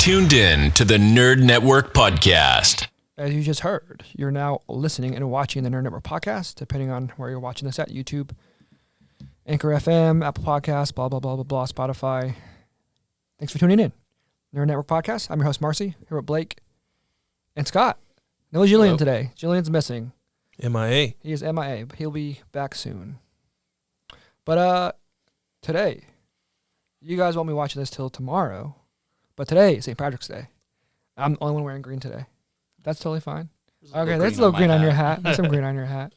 tuned in to the Nerd Network podcast. As you just heard, you're now listening and watching the Nerd Network podcast, depending on where you're watching this at, YouTube, Anchor FM, Apple Podcasts, blah, blah, blah, blah, blah, Spotify. Thanks for tuning in. Nerd Network podcast. I'm your host, Marcy, here with Blake and Scott. No Jillian today. Jillian's missing. MIA. He is MIA, but he'll be back soon. But today, you guys won't be watching this till tomorrow, but today is St. Patrick's Day. I'm the only one wearing green today. That's totally fine. Okay, there's a little green on your hat. There's some green on your hat.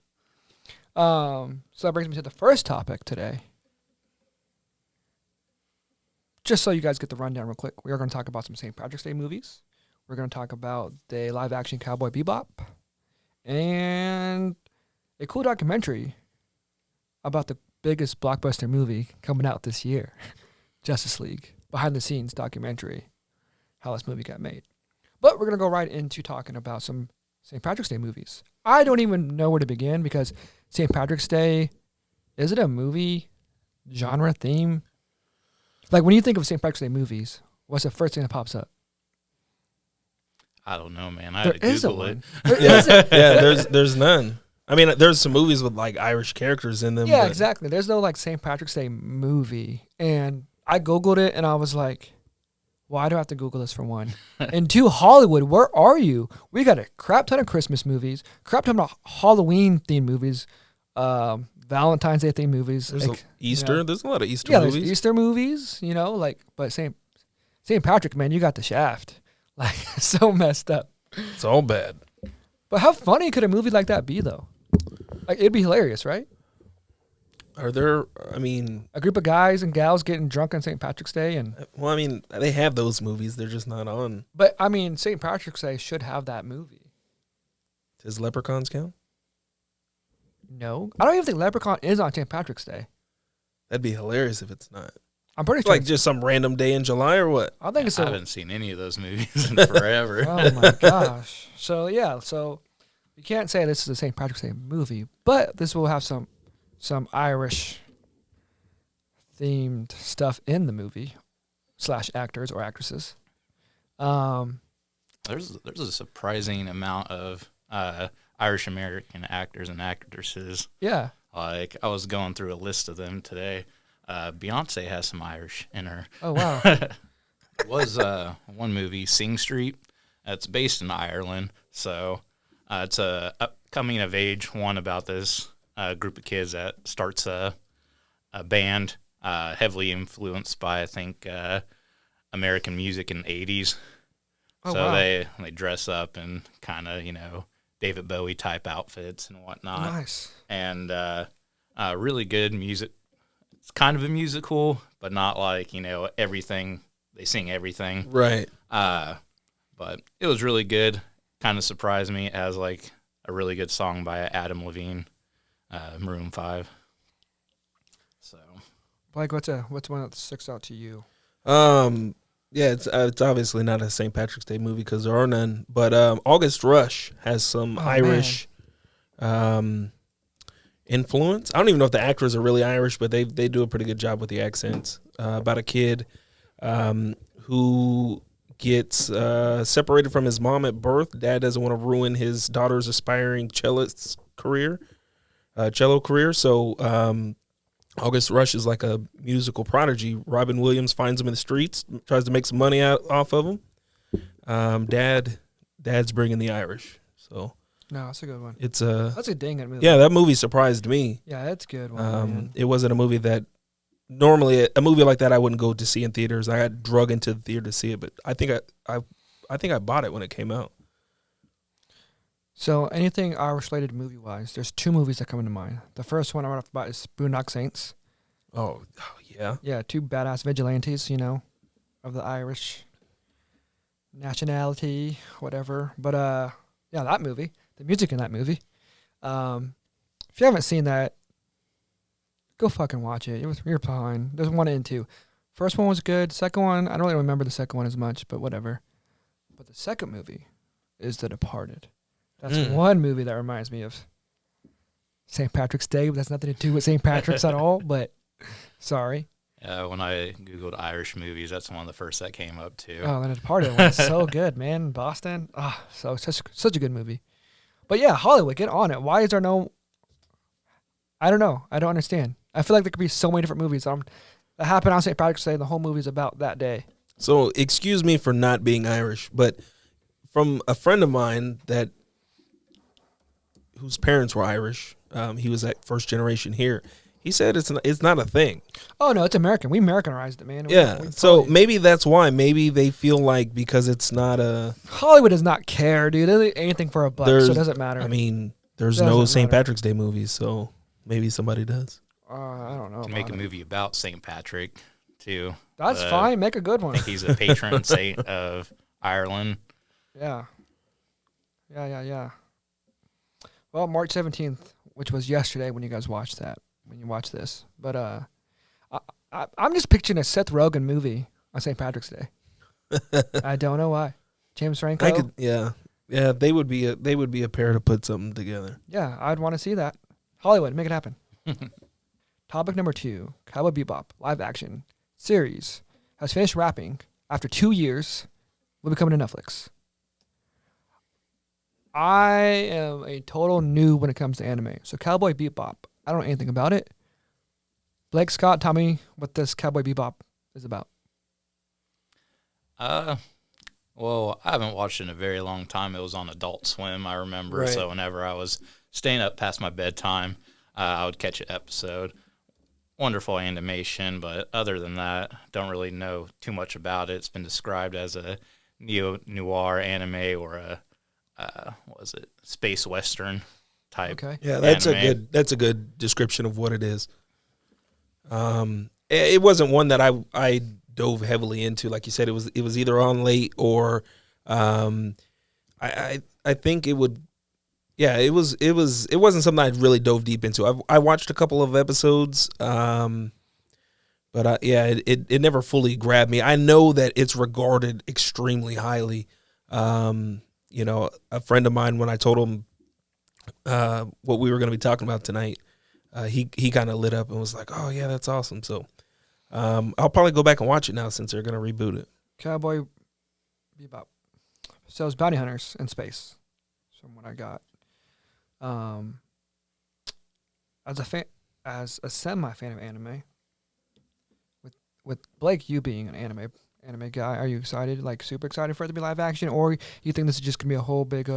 So that brings me to the first topic today. Just so you guys get the rundown real quick, we are going to talk about some St. Patrick's Day movies. We're going to talk about the live-action Cowboy Bebop and a cool documentary about the biggest blockbuster movie coming out this year, Justice League, behind-the-scenes documentary, how this movie got made. But we're going to go right into talking about some St. Patrick's Day movies. I don't even know where to begin because St. Patrick's Day, is it a movie genre theme? Like when you think of St. Patrick's Day movies, what's the first thing that pops up? I don't know, man. I had to Google it. There's none. I mean, there's some movies with like Irish characters in them. Yeah, exactly. There's no like St. Patrick's Day movie. And I Googled it and I was like, why do I have to Google this for one? And two, Hollywood, where are you? We got a crap ton of Christmas movies, crap ton of Halloween-themed movies, Valentine's Day-themed movies. There's Easter. You know. There's a lot of Easter movies. There's Easter movies, but St. Patrick, man, you got the shaft. Like, so messed up. It's all bad. But how funny could a movie like that be, though? Like, it'd be hilarious, right? A group of guys and gals getting drunk on St. Patrick's Day and... Well, I mean, they have those movies. They're just not on. But, I mean, St. Patrick's Day should have that movie. Does Leprechauns count? No. I don't even think Leprechaun is on St. Patrick's Day. That'd be hilarious if it's not. I'm pretty sure. Like just some random day in July or what? I think it's I haven't seen any of those movies in forever. Oh, my gosh. So, yeah. So, you can't say this is a St. Patrick's Day movie, but this will have some Irish themed stuff in the movie / actors or actresses. There's a surprising amount of Irish American actors and actresses. Yeah. Like I was going through a list of them today. Beyonce has some Irish in her. Oh wow. It was one movie, Sing Street. It's based in Ireland, so it's a coming of age one about this group of kids that starts a band heavily influenced by, I think, American music in the 80s. Oh, so wow. they dress up in kind of, David Bowie type outfits and whatnot. Nice. And really good music. It's kind of a musical, but not like, everything. They sing everything. Right. But it was really good. Kind of surprised me as like a really good song by Adam Levine. Maroon 5. So, Blake, what's one that sticks out to you? Yeah, it's obviously not a St. Patrick's Day movie because there are none. But August Rush has some Irish influence. I don't even know if the actors are really Irish, but they do a pretty good job with the accents. About a kid who gets separated from his mom at birth. Dad doesn't want to ruin his daughter's aspiring cello career. So August Rush is like a musical prodigy. Robin Williams finds him in the streets, tries to make some money off of him. Dad's bringing the Irish. So no, that's a good one. That's a dang good movie. Yeah, that movie surprised me. Yeah, that's a good one. It wasn't a movie that normally a movie like that I wouldn't go to see in theaters. I got drug into the theater to see it, but I think I bought it when it came out. So anything Irish-related movie-wise, there's two movies that come into mind. The first one I want to talk about is Boondock Saints. Oh, yeah. Yeah, two badass vigilantes, of the Irish nationality, whatever. But, yeah, that movie, the music in that movie. If you haven't seen that, go fucking watch it. You're behind. There's 1 and 2. First one was good. Second one, I don't really remember the second one as much, but whatever. But the second movie is The Departed. That's one movie that reminds me of St. Patrick's Day, but that's nothing to do with St. Patrick's at all, but sorry. When I Googled Irish movies, that's one of the first that came up, too. Oh, and The Departed was so good, man. Boston. Ah, so such a good movie. But yeah, Hollywood, get on it. Why is there no... I don't know. I don't understand. I feel like there could be so many different movies that happen on St. Patrick's Day, and the whole movie's about that day. So, excuse me for not being Irish, but from a friend of mine whose parents were Irish, he was at first generation here. He said it's not a thing. Oh no, it's American. We Americanized it, man. So maybe that's why. Maybe they feel like because it's not a Hollywood does not care, dude. They do anything for a buck, so it doesn't matter. I mean, there's no St. Patrick's Day movies, so maybe somebody does. I don't know. You can make a movie about St. Patrick too. That's fine. Make a good one. I think he's a patron saint of Ireland. Yeah. Well, March 17th, which was yesterday when you guys watched that. When you watch this, but I'm just picturing a Seth Rogen movie on St. Patrick's Day. I don't know why. James Franco. Yeah. They would be a pair to put something together. Yeah, I'd want to see that. Hollywood, make it happen. Topic number 2: Cowboy Bebop live action series has finished wrapping after 2 years. Will be coming to Netflix. I am a total noob when it comes to anime, so Cowboy Bebop, I don't know anything about it. Blake, Scott, tell me what this Cowboy Bebop is about. Well, I haven't watched it in a very long time. It was on Adult Swim, I remember. Right. So whenever I was staying up past my bedtime, I would catch an episode. Wonderful animation, but other than that, don't really know too much about it. It's been described as a neo-noir anime or a space western type. Okay. Yeah, anime. that's a good description of what it is. It wasn't one that I dove heavily into. Like you said, it was either on late or I think it would. Yeah, it wasn't something I really dove deep into. I watched a couple of episodes, but it never fully grabbed me. I know that it's regarded extremely highly. A friend of mine, when I told him what we were going to be talking about tonight, he kind of lit up and was like, "Oh yeah, that's awesome." So I'll probably go back and watch it now since they're going to reboot it. Cowboy Bebop. So it's bounty hunters in space, from what I got. As a semi fan of anime, with Blake, you being an anime guy, are you excited, like super excited for it to be live action, or you think this is just gonna be a whole big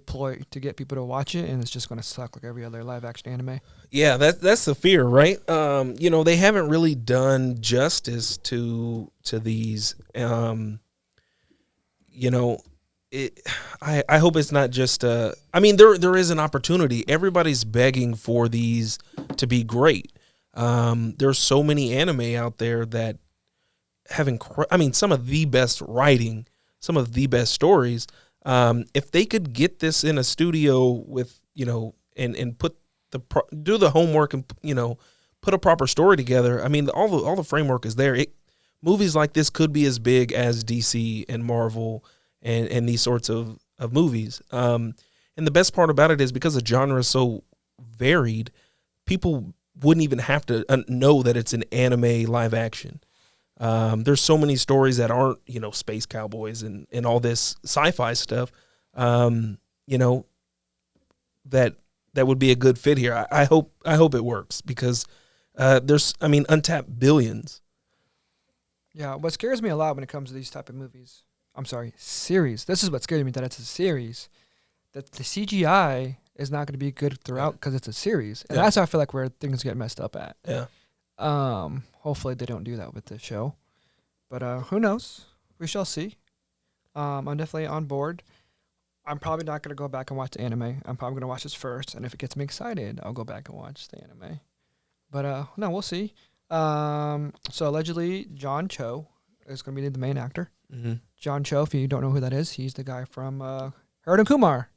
ploy to get people to watch it, and it's just gonna suck like every other live action anime? Yeah, that's the fear, right? They haven't really done justice to these. I hope it's not just there is an opportunity. Everybody's begging for these to be great. There's so many anime out there that have some of the best writing, some of the best stories. If they could get this in a studio with, and put do the homework and, put a proper story together. I mean, all the framework is there. Movies like this could be as big as DC and Marvel and these sorts of movies. And the best part about it is because the genre is so varied, people wouldn't even have to know that it's an anime live action. There's so many stories that aren't, space cowboys and all this sci-fi stuff, that would be a good fit here. I hope it works because there's untapped billions. Yeah, what scares me a lot when it comes to these type of movies, series. This is what scares me, that it's a series, that the CGI is not going to be good throughout because it's a series. And that's how I feel like where things get messed up at. Yeah. Hopefully they don't do that with this show. But who knows? We shall see. I'm definitely on board. I'm probably not going to go back and watch the anime. I'm probably going to watch this first, and if it gets me excited, I'll go back and watch the anime. But no, we'll see. So allegedly, John Cho is going to be the main actor. Mm-hmm. John Cho, if you don't know who that is, he's the guy from Harold and Kumar.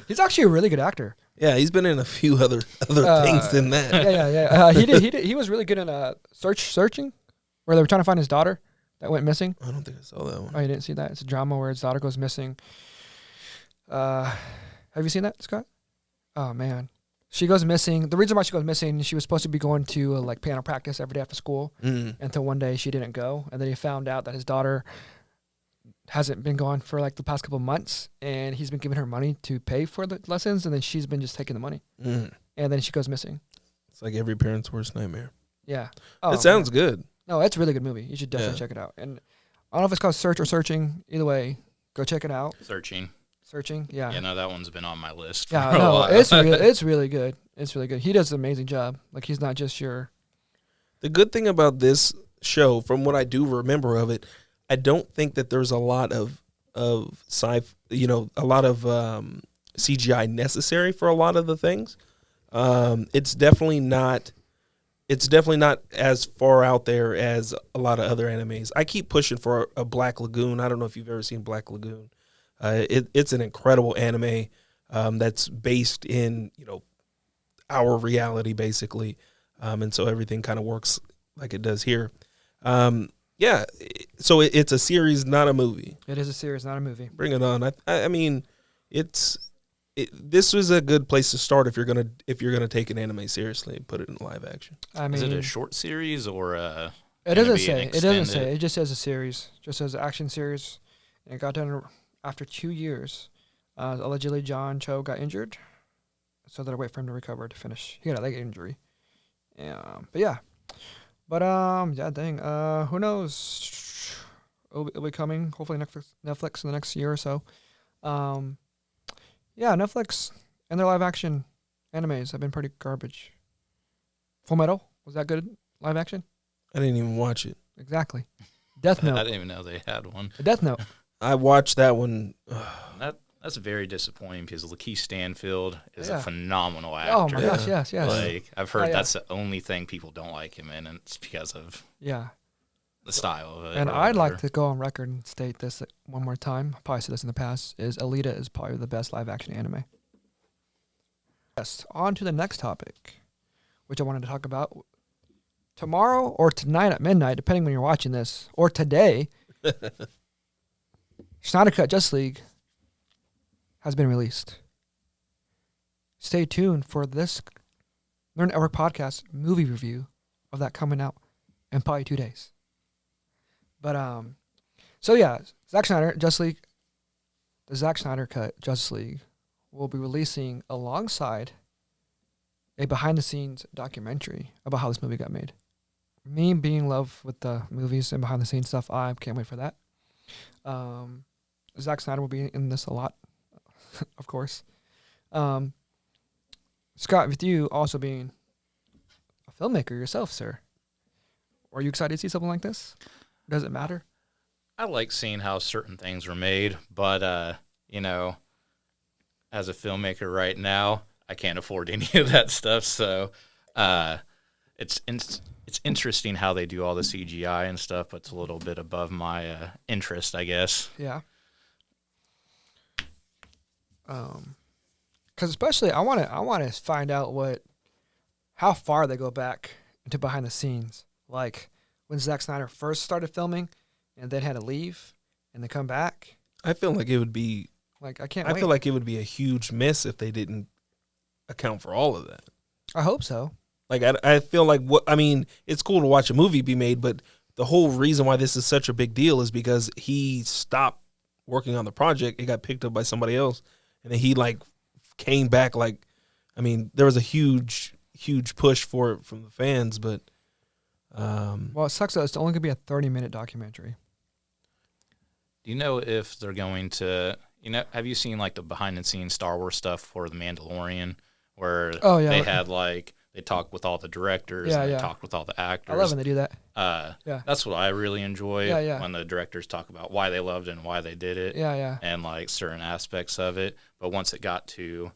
He's actually a really good actor. Yeah, he's been in a few other things than that. Yeah. He was really good in Searching, where they were trying to find his daughter that went missing. I don't think I saw that one. Oh, you didn't see that? It's a drama where his daughter goes missing. Have you seen that, Scott? Oh man, She goes missing. The reason why she goes missing, she was supposed to be going to like piano practice every day after school, until one day she didn't go, and then he found out that his daughter hasn't been gone for like the past couple of months, and he's been giving her money to pay for the lessons, and then she's been just taking the money, and then she goes missing. It's like every parent's worst nightmare. Yeah, It sounds good. No, it's a really good movie. You should definitely check it out. And I don't know if it's called Search or Searching. Either way, go check it out. Searching. Yeah. Yeah, no, that one's been on my list. Yeah, for a no, while. it's really good. It's really good. He does an amazing job. Like, he's not just your. The good thing about this show, from what I do remember of it, I don't think that there's a lot of CGI necessary for a lot of the things. It's definitely not as far out there as a lot of other animes. I keep pushing for a Black Lagoon. I don't know if you've ever seen Black Lagoon. It's an incredible anime that's based in our reality basically, and so everything kind of works like it does here. Yeah, so it's a series, not a movie. It is a series, not a movie. Bring it on. I mean, this was a good place to start if you're gonna take an anime seriously and put it in live action. I mean, is it a short series or it doesn't say. It doesn't say. It just says a series. Just says action series, and it got done after 2 years. Allegedly, John Cho got injured, so they wait for him to recover to finish. He got a leg injury. Yeah, dang. Who knows? It'll be coming. Hopefully, Netflix in the next year or so. Yeah, Netflix and their live action animes have been pretty garbage. Full Metal, was that good live action? I didn't even watch it. Exactly. Death Note. I didn't even know they had one. Death Note. I watched that one. That's very disappointing because Lakeith Stanfield is a phenomenal actor. Oh my gosh, yes. Like, I've heard that's the only thing people don't like him in, and it's because of the style of it. And I'd like to go on record and state this one more time. I've probably said this in the past, is Alita is probably the best live action anime. Yes, on to the next topic, which I wanted to talk about. Tomorrow or tonight at midnight, depending when you're watching this, or today, Snyder Cut Justice League has been released. Stay tuned for this Nerd Network podcast movie review of that coming out in probably 2 days. But so yeah, Zack Snyder Justice League, the Zack Snyder Cut Justice League will be releasing alongside a behind-the-scenes documentary about how this movie got made. Me being in love with the movies and behind-the-scenes stuff, I can't wait for that. Zack Snyder will be in this a lot, of course. Scott, with you also being a filmmaker yourself, sir, are you excited to see something like this? Does it matter? I like seeing how certain things were made, but as a filmmaker right now, I can't afford any of that stuff. So it's interesting how they do all the CGI and stuff, but it's a little bit above my interest, I guess. Yeah. Because especially I want to find out how far they go back into behind the scenes, like when Zack Snyder first started filming, and then had to leave, and then come back. I feel like it would be like I feel like it would be a huge miss if they didn't account for all of that. I hope so. Like I feel like it's cool to watch a movie be made, but the whole reason why this is such a big deal is because he stopped working on the project. It got picked up by somebody else, and then he came back. There was a huge push for it from the fans, but well, it sucks that it's only gonna be a 30-minute documentary. Do you know if they're going to? Have you seen the behind the scenes Star Wars stuff for The Mandalorian, where they had they talk with all the directors and they talk with all the actors. I love when they do that. That's what I really enjoy when the directors talk about why they loved it and why they did it. And certain aspects of it. But once it got to,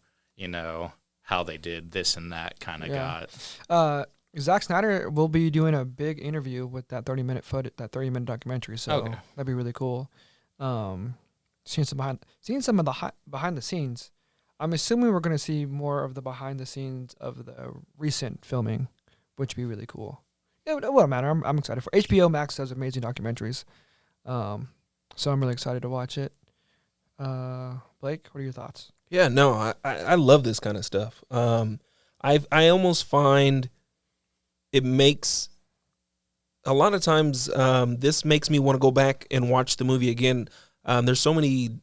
how they did this and that kind of got. Zack Snyder will be doing a big interview with that 30-minute documentary. So that'd be really cool. Seeing some of the behind the scenes. I'm assuming we're going to see more of the behind the scenes of the recent filming, which would be really cool. It won't matter. I'm excited for HBO Max does amazing documentaries, so I'm really excited to watch it. Blake, what are your thoughts? Yeah, no, I love this kind of stuff. I almost find it makes a lot of times this makes me want to go back and watch the movie again. There's so many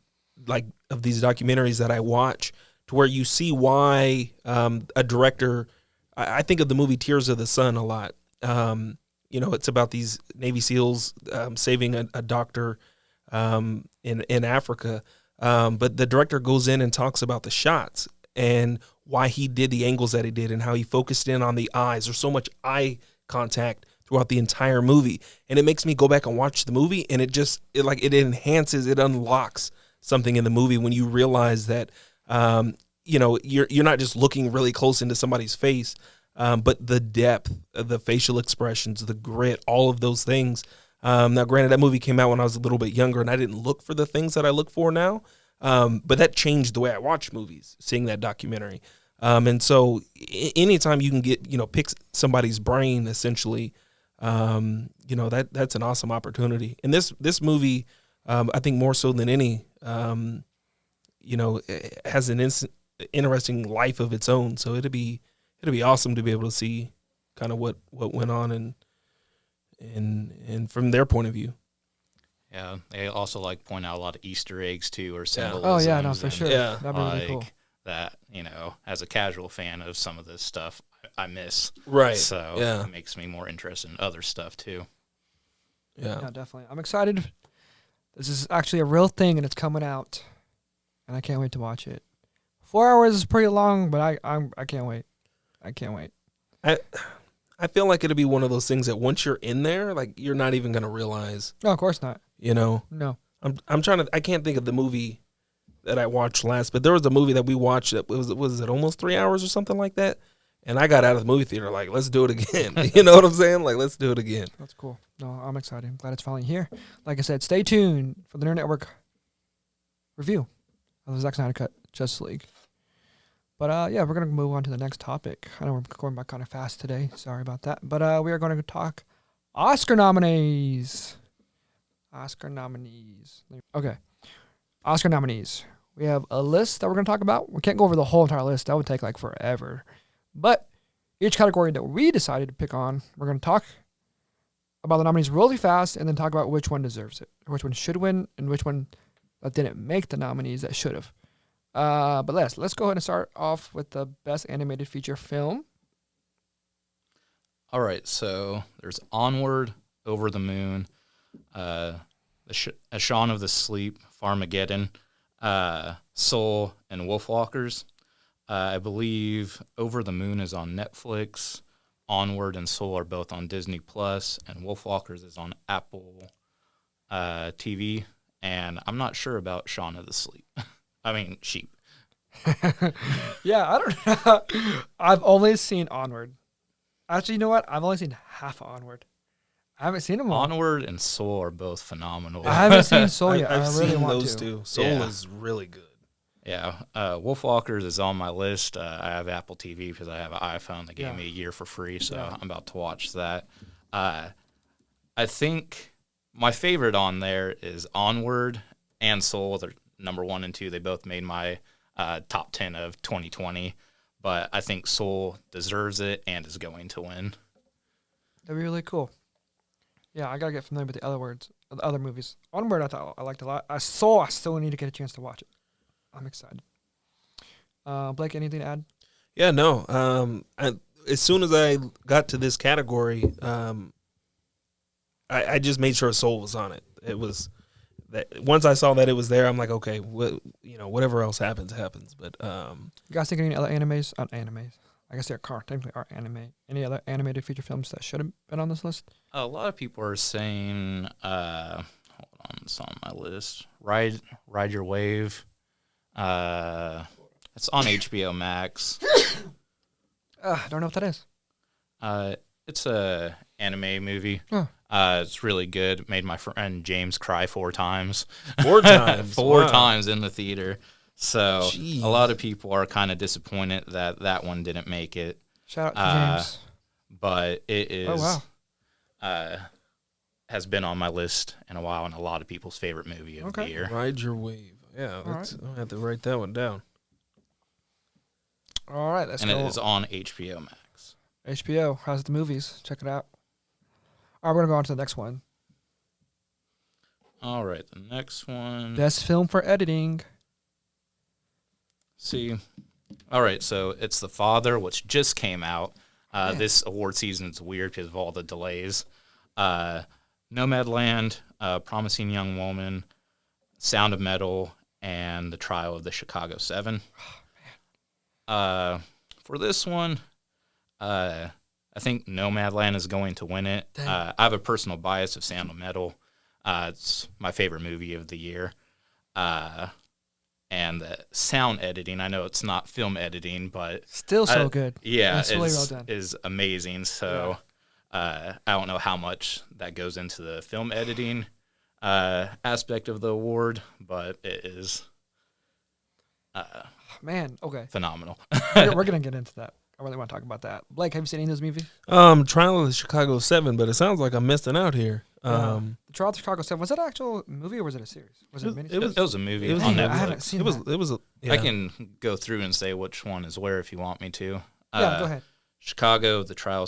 like of these documentaries that I watch to where you see why a director. I think of the movie Tears of the Sun a lot. It's about these Navy SEALs saving a doctor in Africa. But the director goes in and talks about the shots and why he did the angles that he did and how he focused in on the eyes. There's so much eye contact throughout the entire movie, and it makes me go back and watch the movie, and it enhances, it unlocks something in the movie when you realize that you're not just looking really close into somebody's face, but the depth, the facial expressions, the grit, all of those things. Now, granted, that movie came out when I was a little bit younger, and I didn't look for the things that I look for now. But that changed the way I watch movies, seeing that documentary. And so anytime you can pick somebody's brain, essentially, that's an awesome opportunity. And this movie, I think more so than any, it has an interesting life of its own. So it'd be awesome to be able to see kind of what went on and from their point of view. Yeah, they also point out a lot of Easter eggs too, or symbolisms. Oh yeah, no, for sure. Yeah. That'd be really cool. That, as a casual fan of some of this stuff, I miss. Right. So yeah. It makes me more interested in other stuff too. Yeah. Yeah, definitely. I'm excited. This is actually a real thing, and it's coming out, and I can't wait to watch it. 4 hours is pretty long, but I can't wait. I can't wait. I feel like it'll be one of those things that once you're in there, like you're not even gonna realize. No, of course not. No. I'm trying to. I can't think of the movie that I watched last, but there was a movie that we watched that was it almost 3 hours or something like that, and I got out of the movie theater like, let's do it again. You know what I'm saying? Like, let's do it again. That's cool. No, I'm excited. I'm glad it's finally here. Like I said, stay tuned for the Nerd Network review of the Zack Snyder Cut Justice League. But we're gonna move on to the next topic. I know we're going by kind of fast today. Sorry about that. But we are going to talk Oscar nominees. Okay. Oscar nominees. We have a list that we're going to talk about. We can't go over the whole entire list. That would take forever. But each category that we decided to pick on, we're going to talk about the nominees really fast and then talk about which one deserves it, which one should win, and which one that didn't make the nominees that should have. But let's go ahead and start off with the best animated feature film. All right, so there's Onward, Over the Moon, A Shaun of the Sleep, Farmageddon, Soul, and Wolfwalkers. I believe Over the Moon is on Netflix. Onward and Soul are both on Disney Plus, and Wolfwalkers is on Apple TV. And I'm not sure about Shaun of the Sleep. I mean, Sheep. Yeah, I don't know. I've only seen Onward. Actually, you know what? I've only seen half of Onward. I haven't seen them all. Onward and Soul are both phenomenal. I haven't seen Soul yet. I've I really seen want those to. two. Soul is really good. Yeah, Wolfwalkers is on my list. I have Apple TV because I have an iPhone. They gave me a year for free, so I'm about to watch that. I think my favorite on there is Onward and Soul. They're number 1 and 2. They both made my top 10 of 2020, but I think Soul deserves it and is going to win. That'd be really cool. Yeah, I gotta get familiar with the other movies. Onward, I thought I liked a lot. Soul, I still need to get a chance to watch it. I'm excited. Blake, anything to add? Yeah, no. As soon as I got to this category, I just made sure Soul was on it. It was that once I saw that it was there, I'm like, okay, whatever else happens. But You guys think of any other animes? Animes. I guess they're technically are anime. Any other animated feature films that should have been on this list? A lot of people are saying, hold on, it's on my list. Ride Your Wave. It's on HBO Max. I don't know what that is. It's a anime movie. Huh. It's really good. Made my friend James cry 4 times. 4 times. Four Wow. times in the theater. So Jeez. a lot of people are kind of disappointed that one didn't make it. Shout out to James. But it is. Oh, wow. Has been on my list in a while and a lot of people's favorite movie of the year. Ride Your Wave. Yeah, I'll have to write that one down. All right, let's and go. it is on HBO Max. HBO has the movies. Check it out. All right, we're gonna go on to the next one. All right, the next one. Best film for editing. See, all right, so it's The Father, which just came out. Yeah. This award season is weird because of all the delays. Nomadland, Promising Young Woman, Sound of Metal, and The Trial of the Chicago 7. For this one, I think Nomadland is going to win it. I have a personal bias of Sound of Metal. It's my favorite movie of the year. And the sound editing, I know it's not film editing, but Still so good. Yeah, it's really well done. is amazing. So I don't know how much that goes into the film editing aspect of the award, but it is Man, okay. phenomenal. We're gonna get into that. I really want to talk about that. Blake, have you seen any of those movies? Trial of the Chicago 7, but it sounds like I'm missing out here. The Trial of Chicago 7, was that an actual movie or was it a series? Was it a miniseries? It was a movie it was- on I Netflix. haven't seen yeah. I can go through and say which one is where if you want me to. Yeah, go ahead. Chicago, the Trial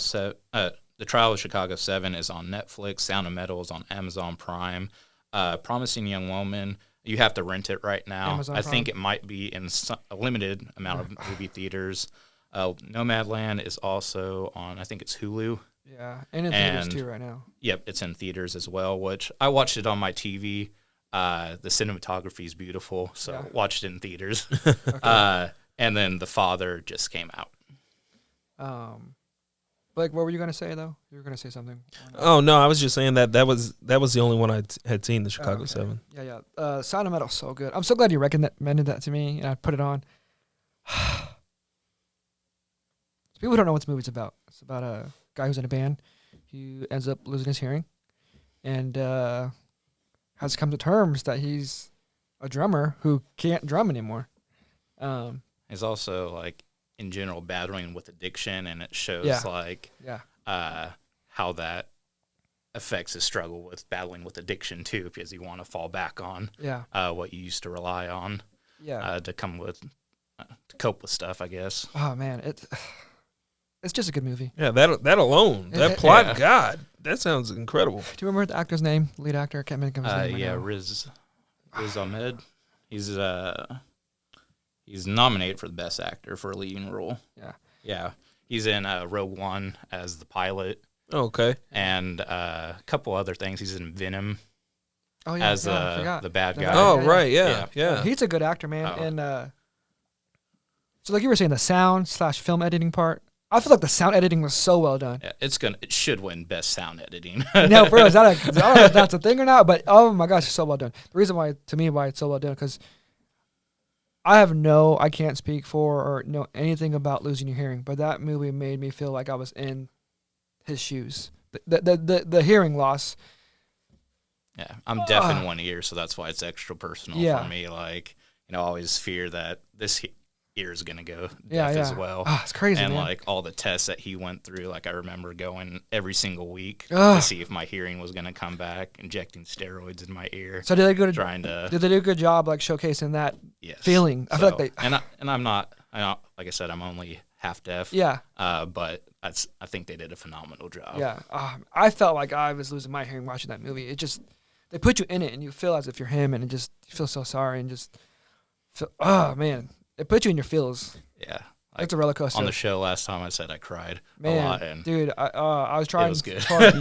of Chicago 7 is on Netflix. Sound of Metal is on Amazon Prime. Promising Young Woman, you have to rent it right now. Amazon I think Prime. it might be in a limited amount of movie theaters. Nomadland is also on, I think it's Hulu. Yeah, and in theaters And- too right now. Yep, it's in theaters as well, which I watched it on my TV. The cinematography is beautiful, so Yeah. watched it in theaters. Okay. And then The Father just came out. Blake, what were you gonna say though? You were gonna say something. Oh no, I was just saying that was the only one I had seen, the Chicago okay. 7. Yeah. Sound of Metal, so good. I'm so glad you recommended that to me, and I put it on. People don't know what the movie's about. It's about a guy who's in a band who ends up losing his hearing, and has come to terms that he's a drummer who can't drum anymore. He's also like in general battling with addiction, and it shows Yeah. like how that affects his struggle with battling with addiction too, because you want to fall back on Yeah. what you used to rely on Yeah. to to cope with stuff, I guess. Oh man, it's just a good movie. Yeah, that alone, that It- plot, yeah. God, that sounds incredible. Do you remember the actor's name? Lead actor? I can't remember his name. right Yeah, now. Riz Ahmed. He's nominated for the best actor for a leading role. Yeah. Yeah, he's in Rogue One as the pilot, Okay. and a couple other things. He's in Venom Oh yeah, as I forgot. the bad The guy. bad Oh, yeah. right, yeah. Yeah. He's a good actor, man. Oh. And so like you were saying, the sound/film editing part, I feel like the sound editing was so well done. Yeah, it should win best sound editing. No, for real, I don't know if that's a thing or not, but oh my gosh, it's so well done. The reason why it's so well done, because I can't speak for or know anything about losing your hearing, but that movie made me feel like I was in his shoes. The hearing loss. Yeah, I'm deaf in one ear, so that's why it's extra personal Yeah. for me. Like, I always fear that this ear is gonna go Yeah, deaf yeah. as well. Oh, it's crazy, And man. like all the tests that he went through, like I remember going every single week Ugh. to see if my hearing was gonna come back, injecting steroids in my ear, So did they do a good job like showcasing that yes. feeling? I feel like they. and I'm not, like I said, I'm only half deaf. Yeah. But I think they did a phenomenal job. Yeah, I felt like I was losing my hearing watching that movie. It just, they put you in it and you feel as if you're him, and you feel so sorry and just feel, oh man, it put you in your feels. Yeah. It's a roller coaster. On the show last time, I said I cried Man, a lot, and dude, I was trying. was good. hard.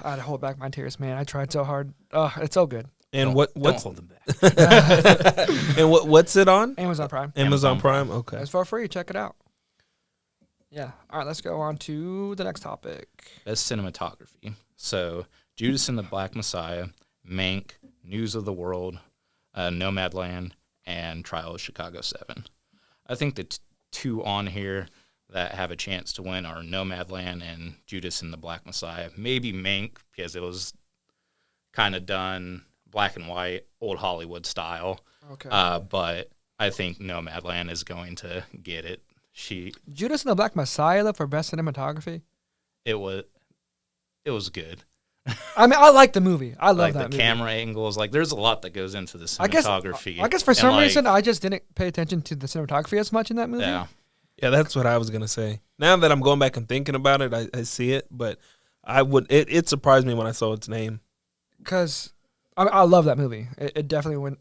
I had to hold back my tears, man. I tried so hard. Oh, it's so good. And don't what's hold them back. and what's it on? Amazon Prime. Amazon Prime. Okay. It's for free. Check it out. Yeah. All right, let's go on to the next topic. Best cinematography. So Judas and the Black Messiah, Mank, News of the World, Nomadland, and Trial of Chicago 7. I think the two on here that have a chance to win are Nomadland and Judas and the Black Messiah. Maybe Mank, because it was kind of done black and white, old Hollywood style. Okay. But I think Nomadland is going to get it. Judas and the Black Messiah though, for best cinematography. It was good. I mean, I like the movie. I love Like that the movie. camera angles, like there's a lot that goes into the I guess cinematography. I guess for And, some like, reason I just didn't pay attention to the cinematography as much in that movie. yeah, Yeah, that's what I was gonna say. Now that I'm going back and thinking about it, I see it, but it surprised me when I saw its name. Because I love that movie. It definitely went.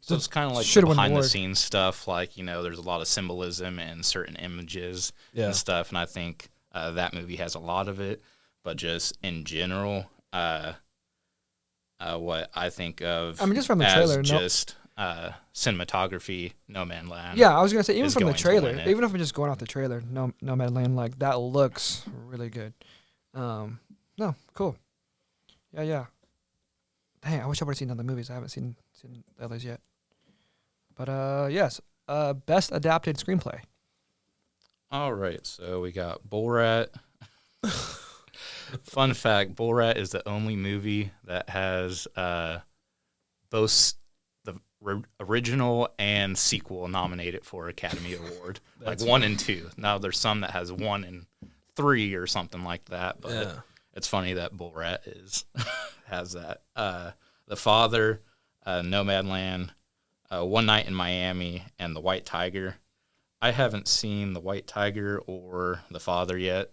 So it's kind of like Should've won an behind the award. scenes stuff. Like, there's a lot of symbolism in certain images Yeah. and stuff. And I think that movie has a lot of it. But just in general, what I think of I mean, just from the as trailer, just cinematography, No Man Land. Yeah, I was gonna say even is from the going to trailer, win it. even if I'm just going off the trailer, no Man Land, like that looks really good. No, cool. Yeah. Dang, I wish I would have seen other movies. I haven't seen the others yet. But yes, best adapted screenplay. All right, so we got Borat. Fun fact: Borat is the only movie that has both the original and sequel nominated for Academy Award, like 1 and 2. Now there's some that has 1 and 3 or something like that, but it's funny that Borat has that. The Father, Nomadland, One Night in Miami, and The White Tiger. I haven't seen The White Tiger or The Father yet,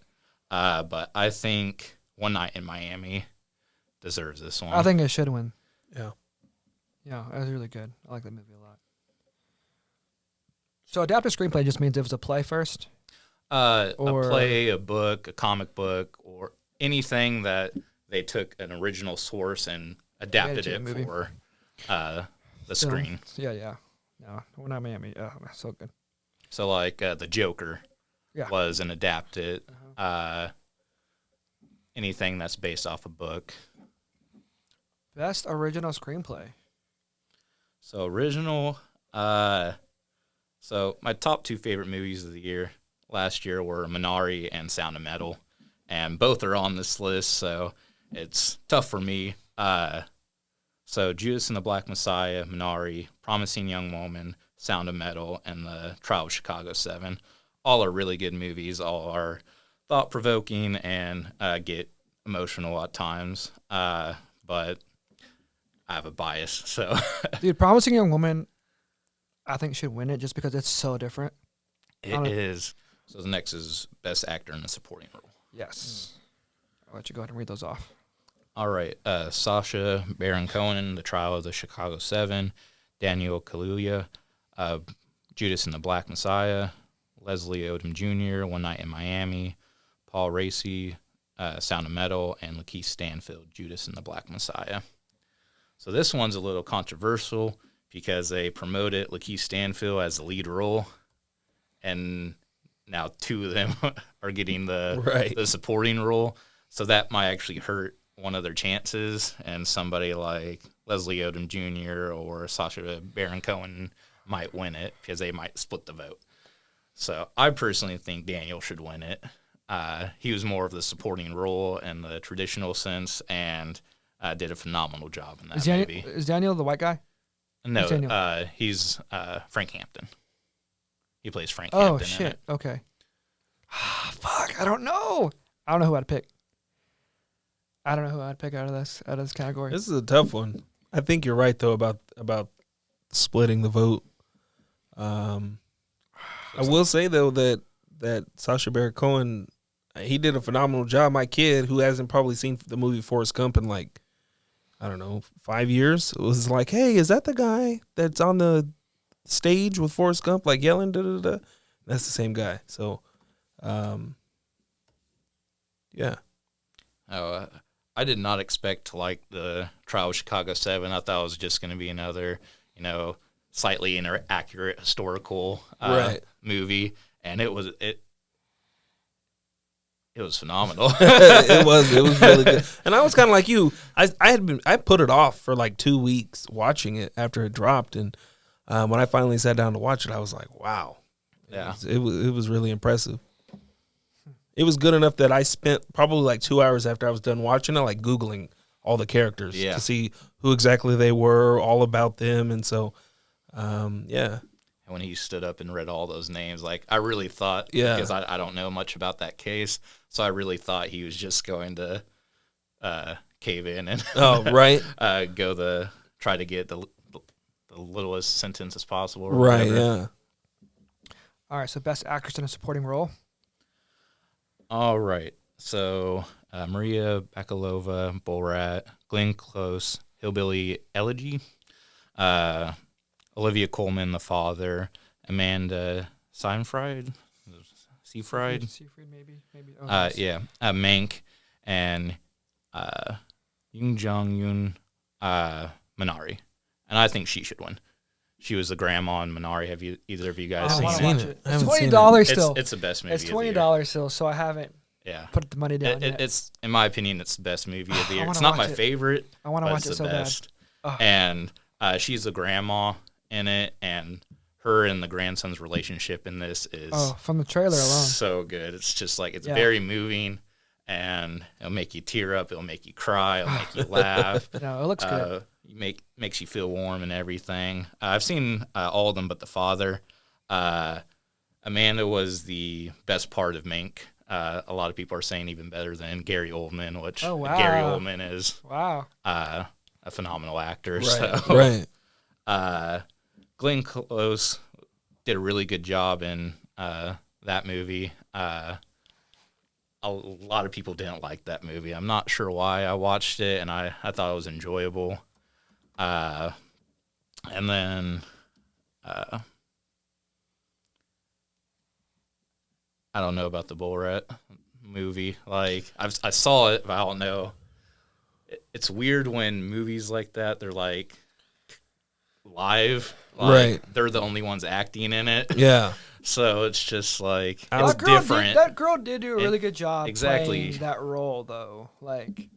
but I think One Night in Miami deserves this one. I think it should win. Yeah. Yeah, it was really good. I like that movie a lot. So adapted screenplay just means it was a play first? A Or- play, a book, a comic book, or anything that they took an original source and adapted to a it movie. for the Film. screen. Yeah. No, we're not Miami. Oh, so good. So like The Joker Yeah. was an adapted. Anything that's based off a book. Best original screenplay. So original. So my top 2 favorite movies of the year last year were Minari and Sound of Metal, and both are on this list. So it's tough for me. So Judas and the Black Messiah, Minari, Promising Young Woman, Sound of Metal, and The Trial of Chicago 7. All are really good movies. All are thought-provoking and get emotional at times. But I have a bias, so Dude, Promising Young Woman, I think should win it just because it's so different. it is. So the next is Best Actor in a Supporting Role. Yes. I'll let you go ahead and read those off. All right, Sacha Baron Cohen, The Trial of the Chicago 7, Daniel Kaluuya, Judas and the Black Messiah, Leslie Odom Jr., One Night in Miami, Paul Raci, Sound of Metal, and Lakeith Stanfield, Judas and the Black Messiah. So this one's a little controversial because they promoted Lakeith Stanfield as the lead role, and now 2 of them are getting the supporting role. So that might actually hurt one of their chances, and somebody like Leslie Odom Jr. or Sacha Baron Cohen might win it because they might split the vote. So I personally think Daniel should win it. He was more of the supporting role in the traditional sense and did a phenomenal job in that movie. Is Daniel the white guy? No, Who's Daniel? he's Frank Hampton. He plays Frank Oh, Hampton in shit. it. Okay. Fuck, I don't know. I don't know who I'd pick. I don't know who I'd pick out of this category. This is a tough one. I think you're right though about splitting the vote. I will say though that Sacha Baron Cohen, he did a phenomenal job. My kid, who hasn't probably seen the movie Forrest Gump in like, I don't know, 5 years, it was like, hey, is that the guy that's on the stage with Forrest Gump, like yelling, da da da? That's the same guy. So, yeah. Oh, I did not expect to like the Trial of Chicago 7. I thought it was just going to be another, slightly inaccurate historical movie, and it was phenomenal. it was really good. And I was kind of like you. I put it off for like 2 weeks watching it after it dropped, and when I finally sat down to watch it, I was like, wow. Yeah. It was really impressive. It was good enough that I spent probably like 2 hours after I was done watching it, like Googling all the characters to see who exactly they were, all about them. And so, yeah. And when he stood up and read all those names, like I really thought, because I don't know much about that case, so I really thought he was just going to cave in and try to get the littlest sentence as possible. Or right, whatever. yeah. All right, so best actress in a supporting role. All right. So Maria Bakalova, Borat, Glenn Close, Hillbilly Elegy, Olivia Colman, The Father, Amanda Seyfried, Seyfried, maybe. Oh, nice. Mank, and Yoon Jong-yoon, Minari. And I think she should win. She was the grandma in Minari. Have either of you guys I seen want to it? watch it. I It's haven't seen it. $20 still. It's the best movie. It's of the year. $20 still, so I haven't Yeah. put the money down yet. It's in my opinion, it's the best movie of the year. wanna It's not my watch it. favorite. I want to but watch it's it so the bad. best. Ugh. And she's the grandma in it, and her and the grandson's relationship in this is From the trailer alone. so good. It's just like it's Yeah. very moving, and it'll make you tear up. It'll make you cry. It'll make you laugh. No, it looks good. Makes you feel warm and everything. I've seen all of them, but The Father. Amanda was the best part of Mank. A lot of people are saying even better than Gary Oldman, which Oh, wow. Gary Oldman is Wow. a phenomenal actor. Right. So, Right. Glenn Close did a really good job in that movie. A lot of people didn't like that movie. I'm not sure why. I watched it, and I thought it was enjoyable. And then I don't know about the Borat movie. Like I saw it, but I don't know. It's weird when movies like that, they're like live. Like, Right. They're the only ones acting in it. Yeah. So it's just like That it's different. That girl did do a really good job exactly. playing that role, though. Like,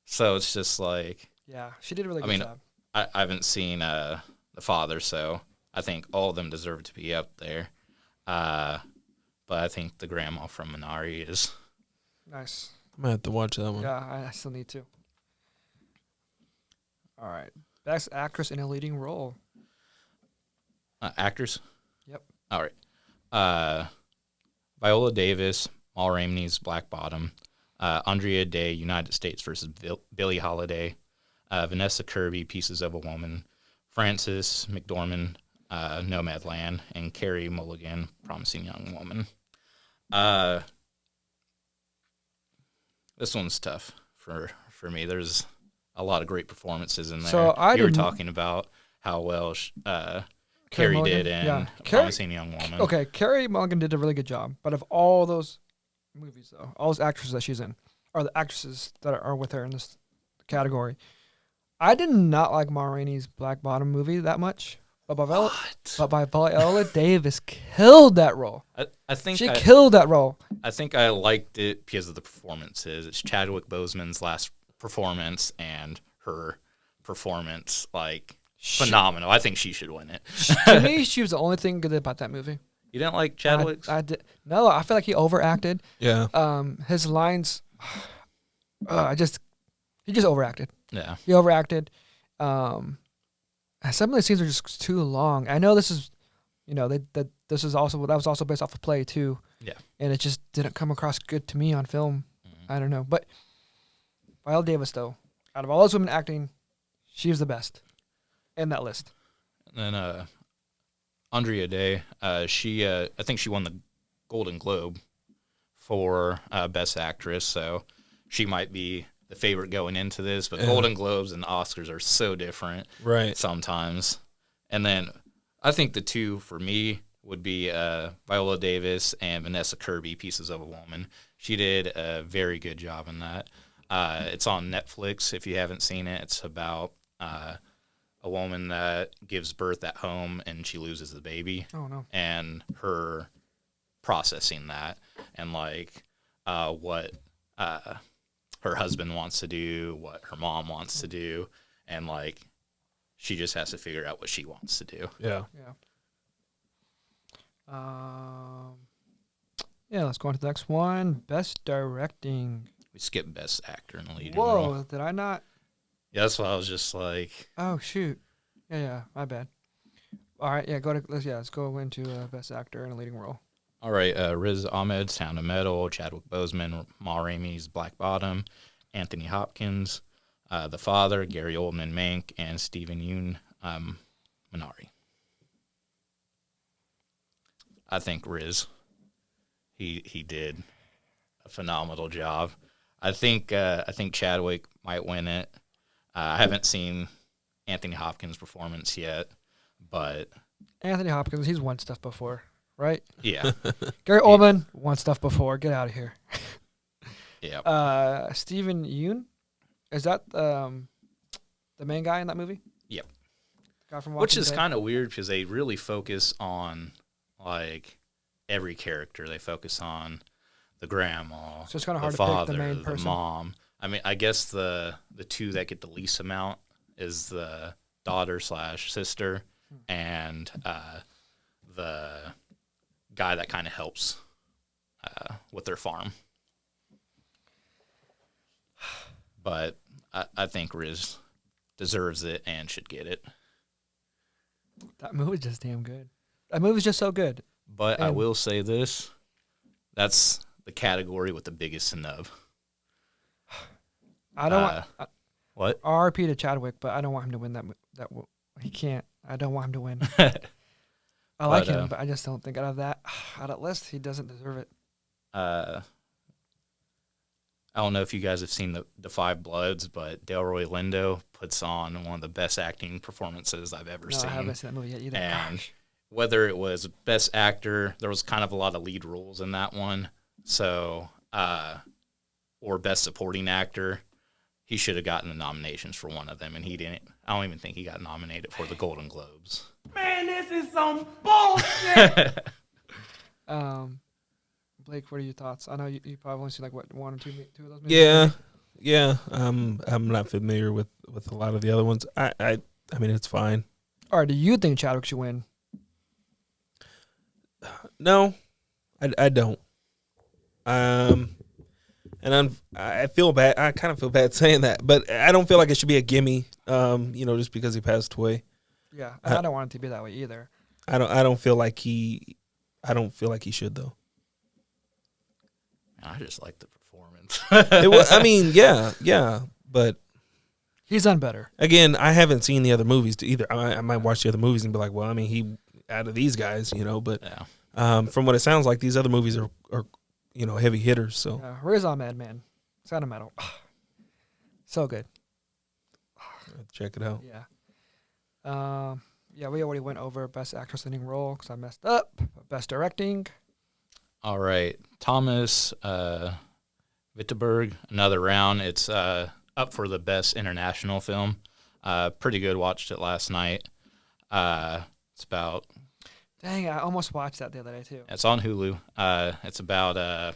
So it's just like yeah, she did a really I good mean, job. I haven't seen The Father, so I think all of them deserve to be up there. But I think the grandma from Minari is. Nice. I might have to watch that one. Yeah, I still need to. All right. Best actress in a leading role. Actors? Yep. All right. Viola Davis, Ma Rainey's Black Bottom, Andrea Day, United States versus Billie Holiday, Vanessa Kirby, Pieces of a Woman, Frances McDormand, Nomadland, and Carrie Mulligan, Promising Young Woman. This one's tough for me. There's a lot of great performances in there. So you were talking about how well Carrie Mulligan? did in Yeah. Promising Young Woman. Okay, Carrie Mulligan did a really good job. But of all those movies, though, all those actresses that she's in, or the actresses that are with her in this category, I did not like Ma Rainey's Black Bottom movie that much. But Viola Davis killed that role. I think She killed that role. I think I liked it because of the performances. It's Chadwick Boseman's last performance and her performance, like phenomenal. I think she should win it. To me, she was the only thing good about that movie. You didn't like Chadwick's? I did. No, I feel like he overacted. Yeah. His lines, he just overacted. Yeah. He overacted. Some of the scenes are just too long. I know this is, that was also based off a play too. Yeah. And it just didn't come across good to me on film. Mm-hmm. I don't know, but Viola Davis, though, out of all those women acting, she was the best in that list. And then Andrea Day, I think she won the Golden Globe for Best Actress, so she might be the favorite going into this, but Golden Globes and Oscars are so different sometimes. And then I think the two for me would be Viola Davis and Vanessa Kirby, Pieces of a Woman. She did a very good job in that. It's on Netflix if you haven't seen it. It's about a woman that gives birth at home and she loses the baby. Oh, no. And her processing that and what her husband wants to do, what her mom wants to do, and she just has to figure out what she wants to do. Yeah. Yeah, let's go on to the next one. Best directing. We skipped Best Actor in the leading role. Whoa, did I not? Yeah, that's why I was just like... Oh, shoot. Yeah, my bad. All right, yeah, let's go into Best Actor in a leading role. All right, Riz Ahmed, Sound of Metal, Chadwick Boseman, Ma Rainey's Black Bottom, Anthony Hopkins, The Father, Gary Oldman, Mank, and Stephen Yeun, Minari. I think Riz, he did a phenomenal job. I think Chadwick might win it. I haven't seen Anthony Hopkins' performance yet, but Anthony Hopkins, he's won stuff before, right? yeah, Gary Oldman won stuff before. Get out of here. yeah, Stephen Yeun, is that the main guy in that movie? yep. Guy from Which Walking is Dead? kind of weird because they really focus on like every character. They focus on the grandma, So it's kinda the hard to pick the father, main the person. mom. I mean, I guess the two that get the least amount is the daughter/sister and the guy that kind of helps with their farm. But I think Riz deserves it and should get it. That movie's just damn good. That movie's just so good. But I And- will say this: that's the category with the biggest snub. I don't want What? RP to Chadwick, but I don't want him to win that. He can't. I don't want him to win. I like But, him, but I just don't think out of that list, he doesn't deserve it. I don't know if you guys have seen the Five Bloods, but Delroy Lindo puts on one of the best acting performances I've ever No, seen. I haven't seen that movie yet either. And Gosh. whether it was best actor, there was kind of a lot of lead roles in that one. So, or best supporting actor, he should have gotten the nominations for one of them, and he didn't. I don't even think he got nominated for the Golden Globes. Man, this is some bullshit. Blake, what are your thoughts? I know you probably only seen like what one or two of those movies. Yeah, yeah. I'm not familiar with a lot of the other ones. I mean, it's fine. All right. Do you think Chadwick should win? No, I don't. And I feel bad. I kind of feel bad saying that, but I don't feel like it should be a gimme. Just because he passed away. Yeah, and I don't want it to be that way either. I don't feel like he. I don't feel like he should though. I just like the performance. It was, I mean, yeah, but He's done better. again, I haven't seen the other movies either. I might watch the other movies and be like, well, I mean, he out of these guys, but Yeah. from what it sounds like, these other movies are heavy hitters. So Riz Ahmed, man, Sound of Metal, so good. check it out. Yeah. Yeah, we already went over Best Actress Leading Role because I messed up. Best Directing. All right, Thomas Wittenberg, another round. It's up for the best international film. Pretty good. Watched it last night. It's about. Dang, I almost watched that the other day too. It's on Hulu. It's about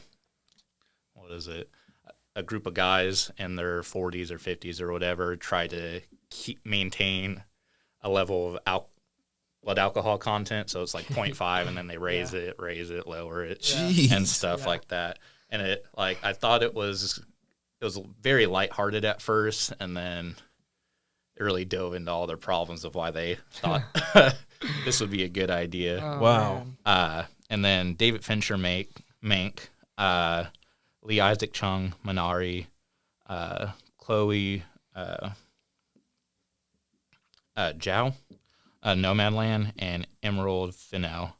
what is it? A group of guys in their 40s or 50s or whatever try to maintain a level of blood alcohol content. So it's like 0.5, and then they raise it, lower it, Jeez. and stuff like that. And it I thought it was very lighthearted at first, and then it really dove into all their problems of why they thought this would be a good idea. Oh, Wow. man. And then David Fincher Mank, Lee Isaac Chung, Minari, Chloe Zhao, Nomadland, and Emerald Fennell,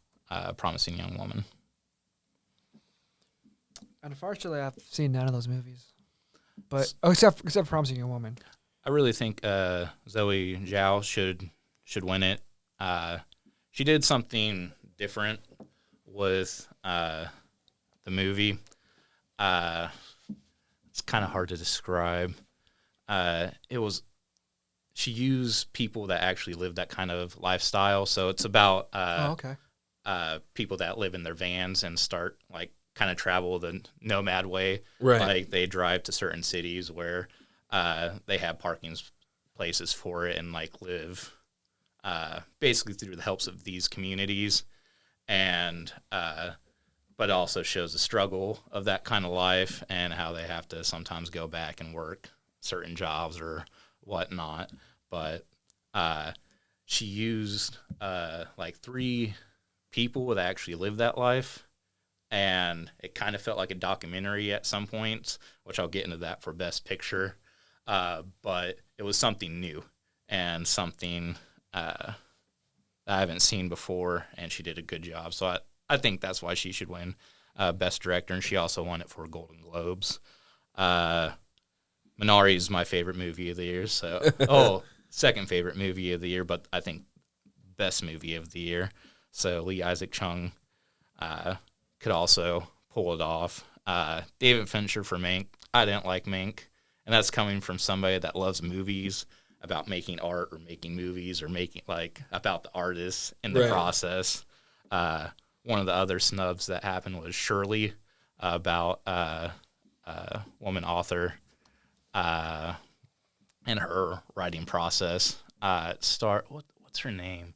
Promising Young Woman. Unfortunately, I've seen none of those movies, but except for Promising Young Woman. I really think Zoe Zhao should win it. She did something different with the movie. It's kind of hard to describe. She used people that actually live that kind of lifestyle. So it's about Okay. people that live in their vans and start kind of travel the nomad way. Right. Like they drive to certain cities where they have parking places for it and live basically through the helps of these communities. And but also shows the struggle of that kind of life and how they have to sometimes go back and work certain jobs or whatnot. But she used 3 people that actually live that life, and it kind of felt like a documentary at some points, which I'll get into that for Best Picture. But it was something new and something I haven't seen before, and she did a good job. So I think that's why she should win Best Director, and she also won it for Golden Globes. Minari is my favorite movie of the year. So, second favorite movie of the year, but I think best movie of the year. So Lee Isaac Chung could also pull it off. David Fincher for Mank. I didn't like Mank, and that's coming from somebody that loves movies, about making art or making movies or making about the artists in the process. One of the other snubs that happened was Shirley, about woman author and her writing process. What's her name?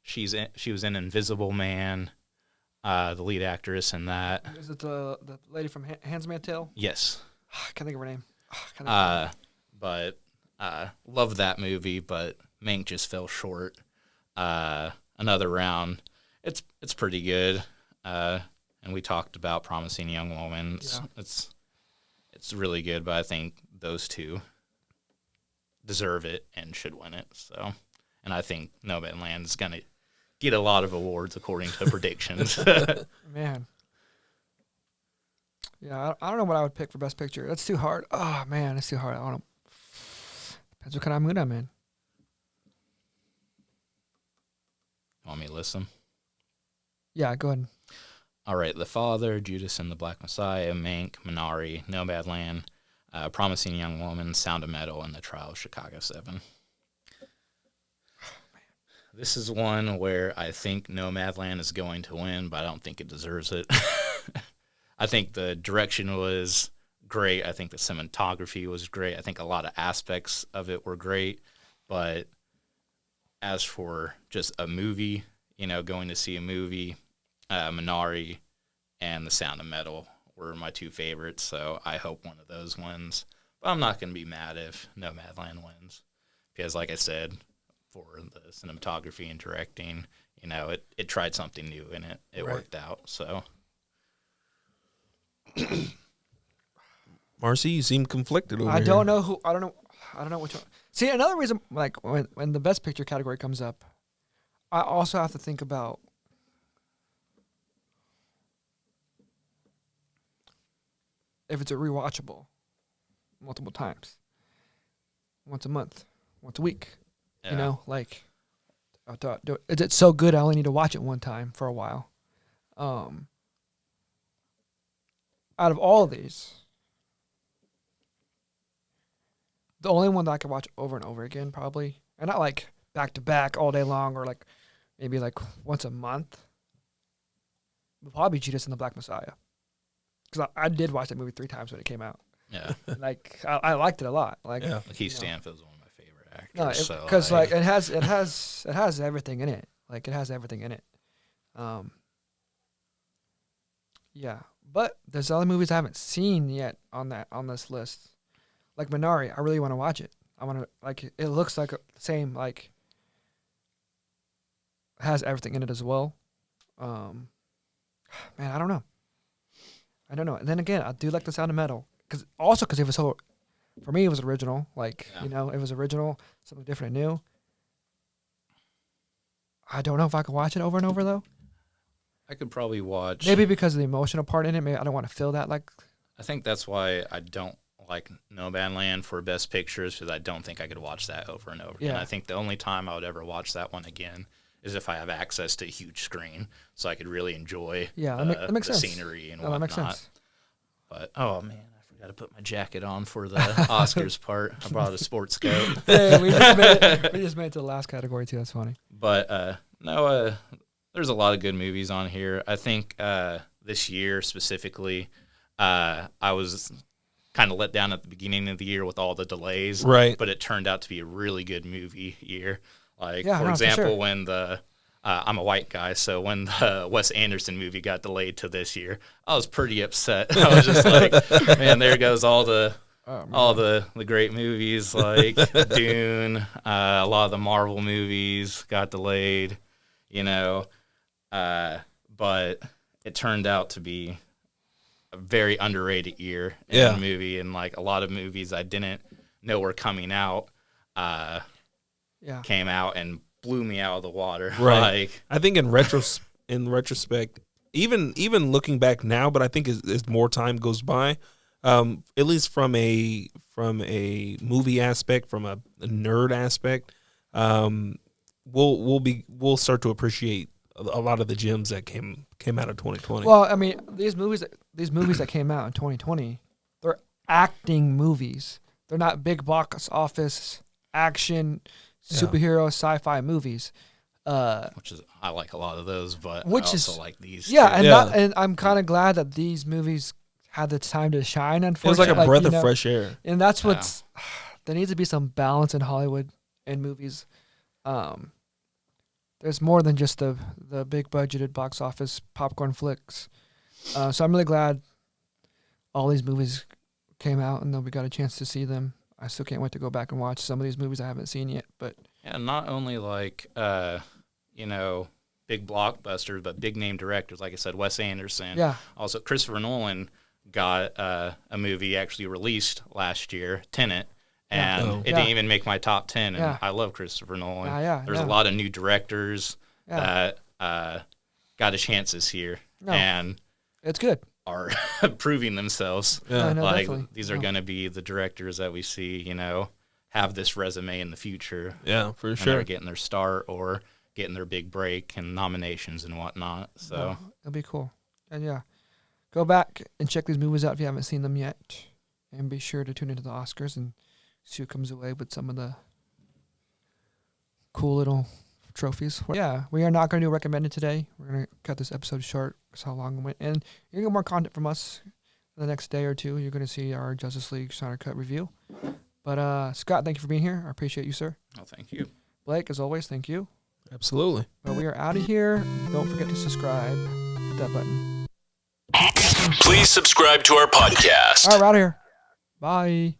She was in Invisible Man, the lead actress in that. Is it the lady from Handmaid's Tale? Yes. I can't think of her name. But loved that movie, but Mank just fell short. Another round. It's pretty good. And we talked about Promising Young Woman. It's really good, but I think those two deserve it and should win it. So, and I think Nomadland is gonna get a lot of awards according to predictions. Man. Yeah, I don't know what I would pick for Best Picture. That's too hard. Oh, man, that's too hard. I don't know. Depends what kind of mood I'm in. Want me to list them? Yeah, go ahead. All right, The Father, Judas and the Black Messiah, Mank, Minari, Nomadland, Promising Young Woman, Sound of Metal, and The Trial of Chicago 7. This is one where I think Nomadland is going to win, but I don't think it deserves it. I think the direction was great. I think the cinematography was great. I think a lot of aspects of it were great. But as for just a movie, going to see a movie, Minari and The Sound of Metal were my two favorites. So I hope one of those wins. But I'm not going to be mad if Nomadland wins. Because like I said, for the cinematography and directing, it tried something new in it. It worked out. So... Marcy, you seem conflicted over here. I don't know which one. See, another reason, like when the Best Picture category comes up, I also have to think about if it's a rewatchable multiple times, once a month, once a week. Yeah. Is it so good I only need to watch it one time for a while? Out of all of these, the only one that I could watch over and over again, probably, and not like back to back all day long, or like maybe like once a month, would probably be Judas and the Black Messiah. Because I did watch that movie 3 times when it came out. Yeah. I liked it a lot. Keith Stanfield's one of my favorite actors. Because it has everything in it. Like it has everything in it. Yeah. But there's other movies I haven't seen yet on this list. Like Minari, I really want to watch it. I want to it looks like the same has everything in it as well. Man, I don't know. And then again, I do like The Sound of Metal because it was so, for me it was original. It was original, something different and new. I don't know if I could watch it over and over though. I could probably watch. Maybe because of the emotional part in it. Maybe I don't want to feel that. I think that's why I don't like Nomadland for Best Pictures, because I don't think I could watch that over and over again. I think the only time I would ever watch that one again is if I have access to a huge screen, so I could really enjoy that makes the sense. scenery and That whatnot. makes sense. But oh man, I forgot to put my jacket on for the Oscars part. I brought a sports coat. Yeah, we just made it to the last category too. That's funny. But there's a lot of good movies on here. I think this year specifically, I was kind of let down at the beginning of the year with all the delays. Right. But it turned out to be a really good movie year. For for example, sure. when I'm a white guy, so when the Wes Anderson movie got delayed to this year, I was pretty upset. I was just like, man, there goes all the great movies like Dune, a lot of the Marvel movies got delayed, but it turned out to be a very underrated year in the movie, and like a lot of movies I didn't know were coming out came out and blew me out of the water. Right. I think in retrospect, even looking back now, but I think as more time goes by, at least from a movie aspect, from a nerd aspect, we'll start to appreciate a lot of the gems that came out of 2020. Well, I mean, these movies that came out in 2020, they're acting movies. They're not big box office action superhero sci-fi movies. Which is, I like a lot of those, but Which I also is- like these. Yeah, too. and I'm kind of glad that these movies had the time to shine. it was like Unfortunately, a breath you of know, fresh air. and that's what's. There needs to be some balance in Hollywood and movies. There's more than just the big budgeted box office popcorn flicks. So I'm really glad all these movies came out and then we got a chance to see them. I still can't wait to go back and watch some of these movies I haven't seen yet. But Yeah, not only like big blockbusters, but big name directors. Like I said, Wes Anderson. yeah, Also, Christopher Nolan got a movie actually released last year, Tenet, and Oh. it didn't even make my top 10. And Yeah. I love Christopher Nolan. Yeah, There's a lot of new directors yeah. that got a chance this year No. and It's good. are proving themselves. Yeah. No, like definitely. these are No. going to be the directors that we see, have this resume in the future. Yeah, for And sure. they're getting their start or getting their big break and nominations and whatnot. So No, it'll be cool. And yeah, go back and check these movies out if you haven't seen them yet. And be sure to tune into the Oscars and see who comes away with some of the cool little trophies. Yeah, we are not going to do recommended today. We're going to cut this episode short because how long it went. And you're going to get more content from us the next day or two. You're going to see our Justice League Snyder Cut review. But Scott, thank you for being here. I appreciate you, sir. oh, thank you. Blake, as always, thank you. Absolutely. But we are out of here. Don't forget to subscribe. Hit that button. Please subscribe to our podcast. All right, we're out of here. Bye.